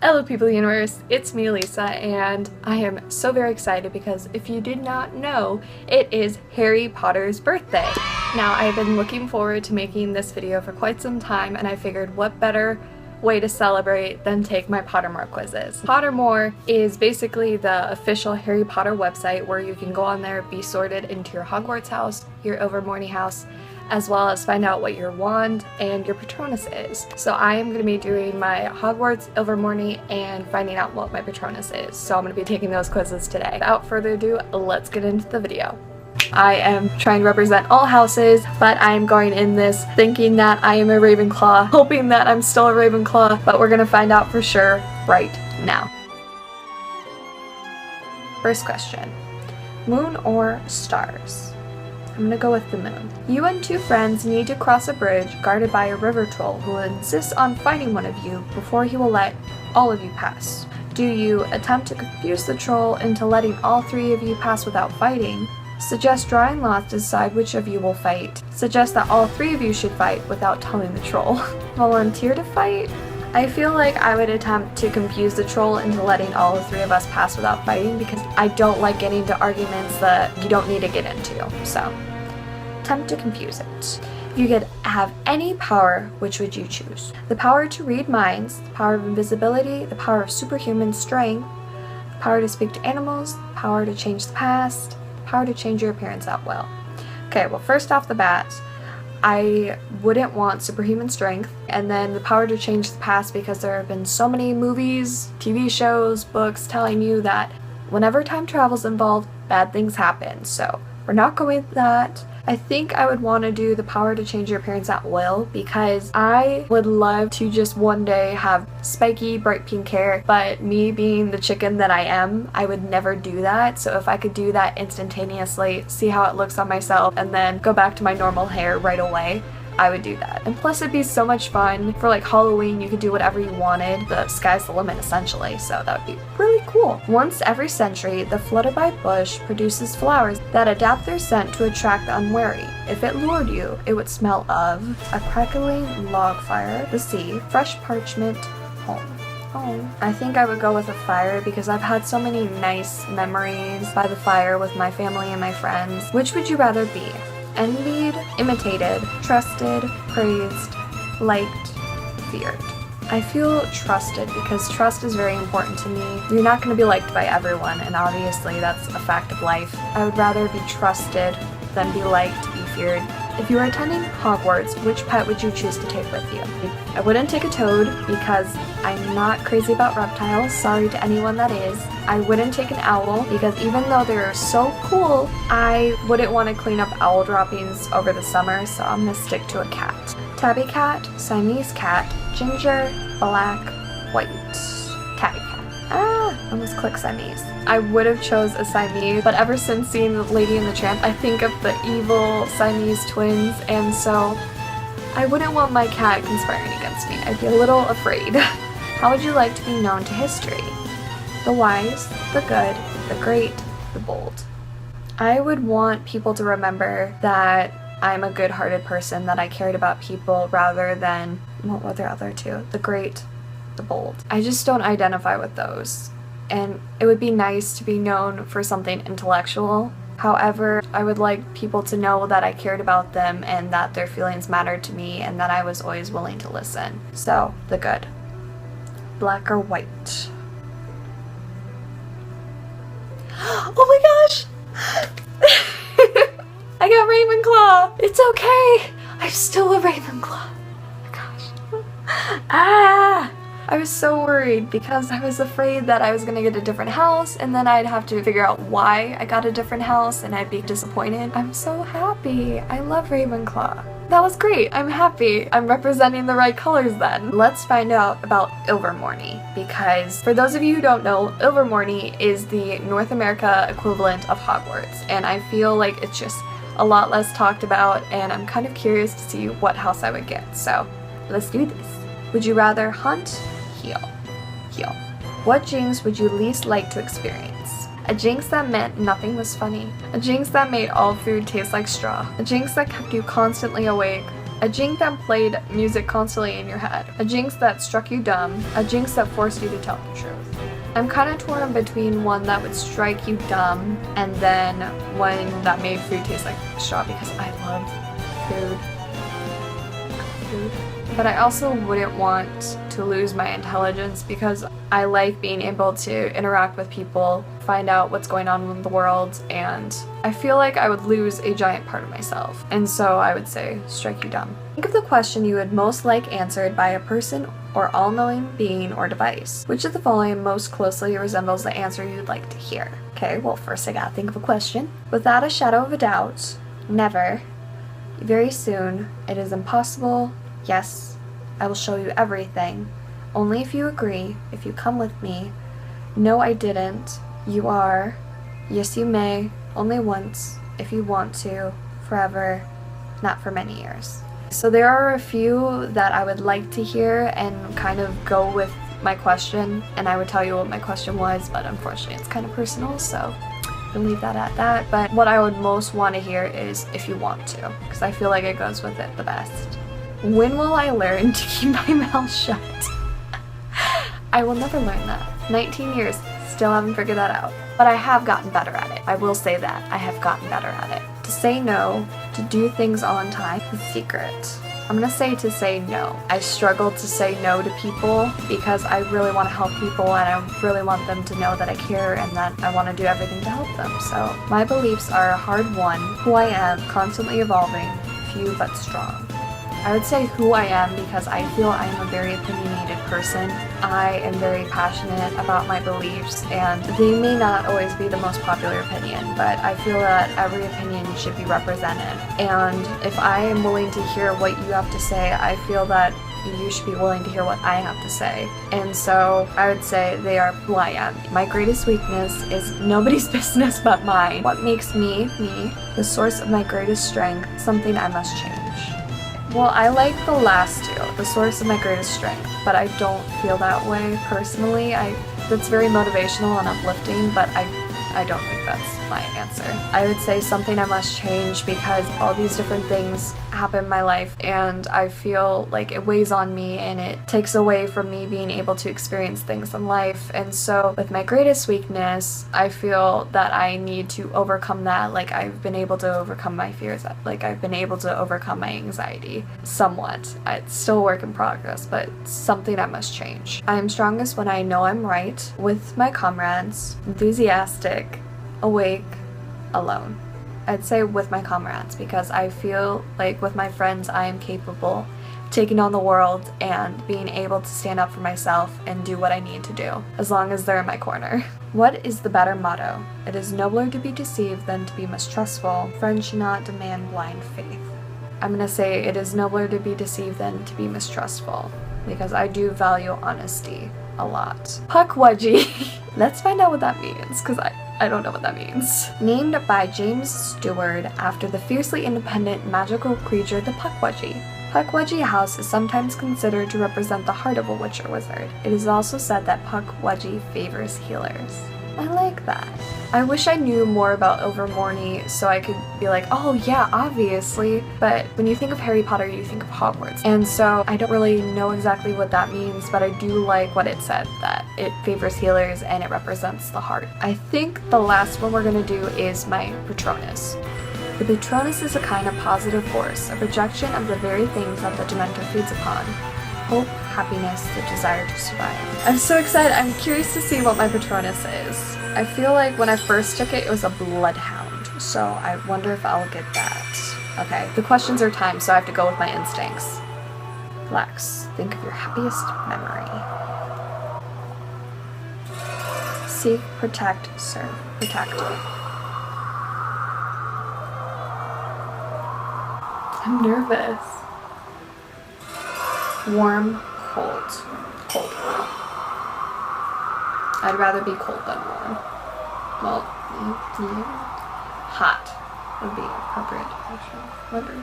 Hello people of the universe, it's me Lisa, and I am so very excited because if you did not know, it is Harry Potter's birthday. Now I've been looking forward to making this video for quite some time, and I figured what better way to celebrate than take my Pottermore quizzes. Pottermore is basically the official Harry Potter website where you can go on there, be sorted into your Hogwarts house, your Ilvermorny house, as well as find out what your wand and your Patronus is. So I am going to be doing my Hogwarts, Ilvermorny, and finding out what my Patronus is. So I'm going to be taking those quizzes today. Without further ado, let's get into the video. I am trying to represent all houses, but I am going in this thinking that I am a Ravenclaw, hoping that I'm still a Ravenclaw, but we're going to find out for sure right now. First question, moon or stars? I'm gonna go with the moon. You and two friends need to cross a bridge guarded by a river troll who insists on fighting one of you before he will let all of you pass. Do you attempt to confuse the troll into letting all three of you pass without fighting? Suggest drawing lots to decide which of you will fight. Suggest that all three of you should fight without telling the troll. Volunteer to fight? I feel like I would attempt to confuse the troll into letting all the three of us pass without fighting because I don't like getting into arguments that you don't need to get into, so attempt to confuse it. If you could have any power, which would you choose? The power to read minds, the power of invisibility, the power of superhuman strength, the power to speak to animals, the power to change the past, the power to change your appearance at will. Okay, well first off the bat, I wouldn't want superhuman strength, and then the power to change the past because there have been so many movies, TV shows, books telling you that whenever time travel's involved, bad things happen. So we're not going with that. I think I would want to do the power to change your appearance at will because I would love to just one day have spiky, bright pink hair, but me being the chicken that I am, I would never do that. So if I could do that instantaneously, see how it looks on myself, and then go back to my normal hair right away, I would do that. And plus it'd be so much fun. For like Halloween, you could do whatever you wanted. The sky's the limit essentially, so that would be really cool. Once every century, the Flutterby bush produces flowers that adapt their scent to attract the unwary. If it lured you, it would smell of a crackling log fire, the sea, fresh parchment, home. Oh, I think I would go with a fire because I've had so many nice memories by the fire with my family and my friends. Which would you rather be? Envied, imitated, trusted, praised, liked, feared. I feel trusted because trust is very important to me. You're not going to be liked by everyone, and obviously that's a fact of life. I would rather be trusted than be liked, be feared. If you were attending Hogwarts, which pet would you choose to take with you? I wouldn't take a toad because I'm not crazy about reptiles, sorry to anyone that is. I wouldn't take an owl because even though they're so cool, I wouldn't want to clean up owl droppings over the summer, so I'm gonna stick to a cat. Tabby cat, Siamese cat, ginger, black, white. Tabby cat. Almost clicked Siamese. I would have chose a Siamese, but ever since seeing the Lady and the Tramp, I think of the evil Siamese twins, and so I wouldn't want my cat conspiring against me. I'd be a little afraid. How would you like to be known to history? The wise, the good, the great, the bold. I would want people to remember that I'm a good-hearted person, that I cared about people rather than, what were the other two? The great, the bold. I just don't identify with those. And it would be nice to be known for something intellectual. However, I would like people to know that I cared about them and that their feelings mattered to me and that I was always willing to listen. So, the good. Black or white? Oh my gosh! I got Ravenclaw! It's okay! I'm still a Ravenclaw. Oh my gosh. Ah! I was so worried because I was afraid that I was gonna get a different house and then I'd have to figure out why I got a different house and I'd be disappointed. I'm so happy. I love Ravenclaw. That was great. I'm happy. I'm representing the right colors then. Let's find out about Ilvermorny because for those of you who don't know, Ilvermorny is the North America equivalent of Hogwarts, and I feel like it's just a lot less talked about, and I'm kind of curious to see what house I would get. So let's do this. Would you rather hunt? Heal. What jinx would you least like to experience? A jinx that meant nothing was funny. A jinx that made all food taste like straw. A jinx that kept you constantly awake. A jinx that played music constantly in your head. A jinx that struck you dumb. A jinx that forced you to tell the truth. I'm kind of torn between one that would strike you dumb and then one that made food taste like straw because I love food. But I also wouldn't want to lose my intelligence because I like being able to interact with people, find out what's going on in the world, and I feel like I would lose a giant part of myself. And so I would say, strike you dumb. Think of the question you would most like answered by a person or all-knowing being or device. Which of the following most closely resembles the answer you'd like to hear? Okay, well first I gotta think of a question. Without a shadow of a doubt, never, very soon, it is impossible, yes, I will show you everything. Only if you agree, if you come with me. No, I didn't. You are. Yes, you may. Only once, if you want to. Forever. Not for many years. So there are a few that I would like to hear and kind of go with my question, and I would tell you what my question was, but unfortunately it's kind of personal, so I'll leave that at that. But what I would most want to hear is if you want to, because I feel like it goes with it the best. When will I learn to keep my mouth shut? I will never learn that. 19 years, still haven't figured that out. But I have gotten better at it. I will say that. I have gotten better at it. To say no, to do things on time, is secret. I'm gonna say to say no. I struggle to say no to people because I really want to help people and I really want them to know that I care and that I want to do everything to help them. So my beliefs are hard won, who I am, constantly evolving, few but strong. I would say who I am because I feel I am a very opinionated person. I am very passionate about my beliefs and they may not always be the most popular opinion, but I feel that every opinion should be represented. And if I am willing to hear what you have to say, I feel that you should be willing to hear what I have to say. And so I would say they are who I am. My greatest weakness is nobody's business but mine. What makes me, me, the source of my greatest strength, something I must change. Well, I like the last two, the source of my greatest strength, but I don't feel that way personally. That's very motivational and uplifting, but I don't think that's my answer. I would say something I must change because all these different things happen in my life and I feel like it weighs on me and it takes away from me being able to experience things in life. And so with my greatest weakness, I feel that I need to overcome that. Like I've been able to overcome my fears, like I've been able to overcome my anxiety somewhat. It's still a work in progress, but something I must change. I am strongest when I know I'm right, with my comrades, enthusiastic, awake, alone. I'd say with my comrades because I feel like with my friends I am capable of taking on the world and being able to stand up for myself and do what I need to do, as long as they're in my corner. What is the better motto? It is nobler to be deceived than to be mistrustful. Friends should not demand blind faith. I'm gonna say it is nobler to be deceived than to be mistrustful because I do value honesty a lot. Puckwudgie. Let's find out what that means because I don't know what that means. Named by James Stewart after the fiercely independent magical creature the Puckwudgie. Puckwudgie House is sometimes considered to represent the heart of a witch or wizard. It is also said that Puckwudgie favors healers. I like that. I wish I knew more about Ilvermorny so I could be like, oh yeah, obviously. But when you think of Harry Potter, you think of Hogwarts. And so I don't really know exactly what that means, but I do like what it said, that it favors healers and it represents the heart. I think the last one we're gonna do is my Patronus. The Patronus is a kind of positive force, a projection of the very things that the Dementor feeds upon. Hope, happiness, the desire to survive. I'm so excited. I'm curious to see what my Patronus is. I feel like when I first took it, it was a bloodhound. So I wonder if I'll get that. Okay, the questions are timed, so I have to go with my instincts. Relax. Think of your happiest memory. Seek, protect, serve. Protect. I'm nervous. Warm, cold. Cold. I'd rather be cold than warm. Well, yeah. Hot would be appropriate, actually. Whatever.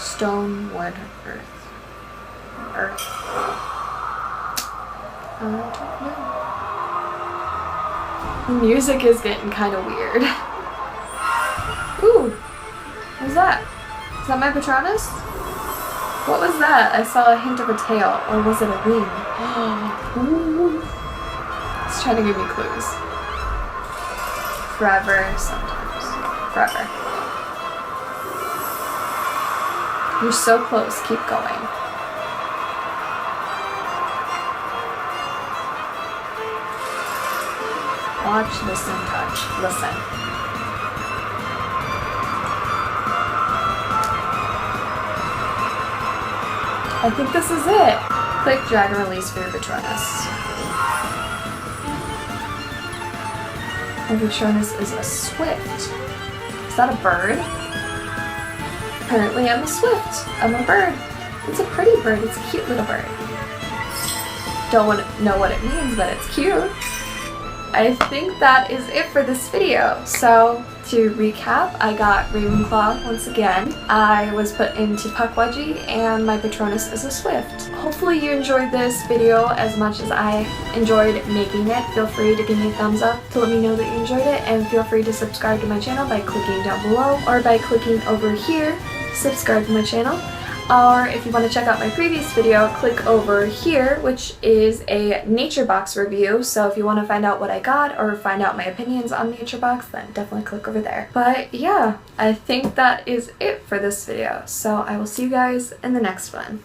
Stone, wood, earth. Earth. I don't know. The music is getting kind of weird. Ooh! What's that? Is that my Patronus? What was that? I saw a hint of a tail, or was it a wing? It's trying to give me clues. Forever, sometimes. Forever. You're so close. Keep going. Watch, listen, touch. Listen. I think this is it. Click, drag, and release for your Patronus. My Patronus is a swift. Is that a bird? Apparently I'm a swift. I'm a bird. It's a pretty bird. It's a cute little bird. Don't know what it means, but it's cute. I think that is it for this video. So to recap, I got Ravenclaw once again. I was put into Puckwudgie, and my Patronus is a Swift. Hopefully you enjoyed this video as much as I enjoyed making it. Feel free to give me a thumbs up to let me know that you enjoyed it, and feel free to subscribe to my channel by clicking down below or by clicking over here, subscribe to my channel. Or if you want to check out my previous video, click over here, which is a nature box review. So if you want to find out what I got or find out my opinions on nature box, then definitely click over there. But yeah, I think that is it for this video. So I will see you guys in the next one.